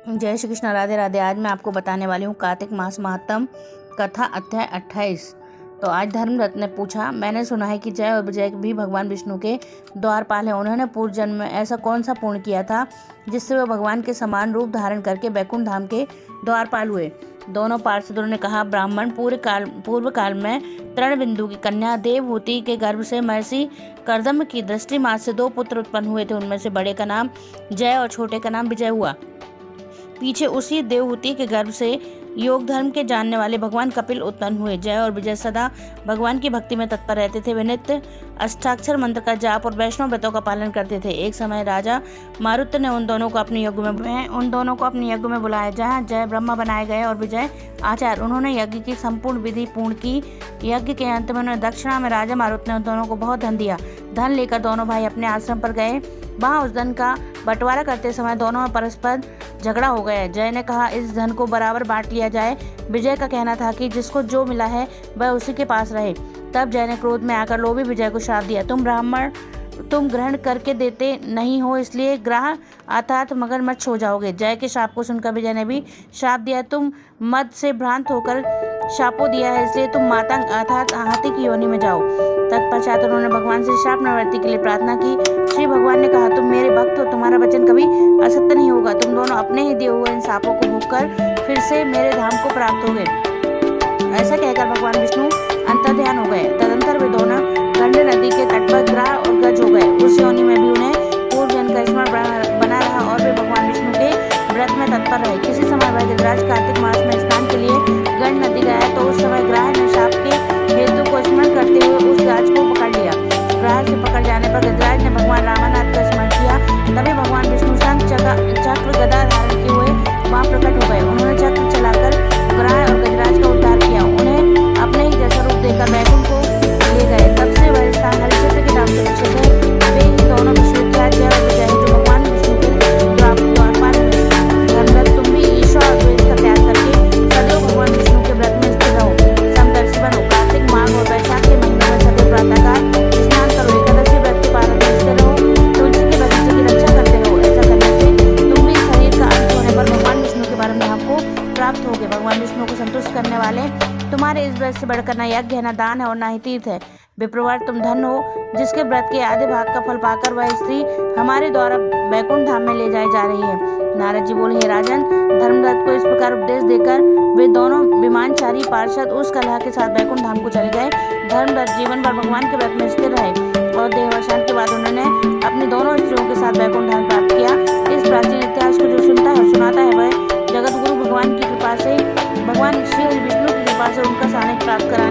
जय श्री कृष्ण, राधे राधे। आज मैं आपको बताने वाली हूँ कार्तिक मास महात्म कथा अध्याय 28। तो आज धर्मरथ ने पूछा, मैंने सुना है कि जय और विजय भी भगवान विष्णु के द्वारपाल हैं। उन्होंने पूर्व जन्म में ऐसा कौन सा पुण्य किया था जिससे वे भगवान के समान रूप धारण करके बैकुंठ धाम के द्वारपाल हुए। दोनों पार्षदों ने कहा, ब्राह्मण पूर्व काल में तृणबिंदु की कन्या देवहूति के गर्भ से महर्षि कर्दम की दृष्टि मास से 2 पुत्र उत्पन्न हुए थे। उनमें से बड़े का नाम जय और छोटे का नाम विजय हुआ। पीछे उसी देवहूति के गर्भ से योग धर्म के जानने वाले भगवान कपिल उत्पन्न हुए। जय और विजय सदा भगवान की भक्ति में तत्पर रहते थे। वे नित्य अष्टाक्षर मंत्र का जाप और वैष्णव व्रतों का पालन करते थे। एक समय राजा मारुत ने उन दोनों को अपने यज्ञ में बुलाया, जहाँ जय ब्रह्मा बनाए गए और विजय आचार्य। उन्होंने यज्ञ की संपूर्ण विधि पूर्ण की। यज्ञ के अंत में उन्हें दक्षिणा में राजा मारुत ने उन दोनों को बहुत धन दिया। धन लेकर दोनों भाई अपने आश्रम पर गए। वहाँ उस धन का बंटवारा करते समय दोनों में परस्पर झगड़ा हो गया। जय ने कहा, इस धन को बराबर बांट लिया जाए। विजय का कहना था कि जिसको जो मिला है वह उसी के पास रहे। तब जय ने क्रोध में आकर लोभी विजय को श्राप दिया, तुम ग्रहण करके देते नहीं हो, इसलिए ग्राह अर्थात मगरमच्छ हो जाओगे। जय के श्राप को सुनकर विजय ने भी श्राप दिया, तुम मद से भ्रांत होकर शापो दिया है, इसलिए तुम मातंग अर्थात हाथी की योनि में जाओ। तत्पश्चात उन्होंने भगवान से श्राप निवृत्ति के लिए प्रार्थना की। श्री भगवान ने कहा, तुम मेरे भक्त हो, तुम्हारा वचन कभी असत्य नहीं होगा। तुम दोनों अपने ही दिए हुए इन शापों को भोगकर फिर से मेरे धाम को प्राप्त होगे। ऐसा कहकर भगवान विष्णु अंतर्ध्यान हो गए। तदंतर वे दोनों गंडक नदी के तट पर ग्राह और गज हो गए। उस योनि में भी उन्हें पूर्व जन्म का स्मरण बना रहा और वे भगवान विष्णु के व्रत में तत्पर रहे। किसी समय वह गिरिराज कार्तिक मास में स्नान के लिए गंड नदी गया तो उस समय ग्राह ने शाप के हेतु को स्मरण करते हुए उस गाज को पकड़ लिया। ग्राह से पकड़ जाने पर गिरिराज ने भगवान रामानाथ का स्मरण किया। तभी भगवान विष्णु शंख चक्र गदा धारण किए हुए वहां प्रकट हो गए। उन्होंने चक्र चलाकर ग्राह और गजराज का उद्धार किया। उन्हें अपने ही जैसा रूप देकर बैकुंठ को ले गए। तब से वह स्थान हरिक्षेत्र के नाम से प्रसिद्ध है। वे ही दोनों विश्वविख्यात जय और विजय जो भगवान विष्णु के द्वारपाल हुए। धर्मरथ, तुम भी ईर्ष्या और द्वेष का त्याग करके सदैव भगवान विष्णु के व्रत में स्थिर रहो, समदर्शी बनो। कार्तिक माघ और वैशाख के महीने में सदैव प्रातःकाल स्नान करो। एकादशी व्रत के पालन में स्थिर रहो। तुलसी के बगीचे की रक्षा करते रहो। ऐसा करने से तुम भी शरीर का अंत होने पर भगवान विष्णु के बारे में आपको प्राप्त होगे। भगवान विष्णु को संतुष्ट करने वाले तुम्हारे इस व्रत से बढ़कर न यज्ञ है, न दान है और न ही तीर्थ है। विप्रवर, तुम धन हो जिसके व्रत के आधे भाग का फल पाकर वह स्त्री हमारे द्वारा बैकुंठ धाम में ले जाई जा रही है। नारद जी बोले, हे राजन, धर्मरथ को इस प्रकार उपदेश देकर वे दोनों विमानचारी पार्षद उस कलह के साथ बैकुंठ धाम को चले गए। धर्मरथ जीवन भर भगवान के व्रत में स्थिर रहे और देहावसान के बाद उन्होंने अपनी दोनों स्त्रियों के साथ बैकुंठ धाम प्राप्त किया। इस प्राचीन इतिहास को जो सुनता है सुनाता है वह जगत गुरु भगवान की कृपा से, भगवान श्री विष्णु की कृपा से उनका सानिध्य प्राप्त करा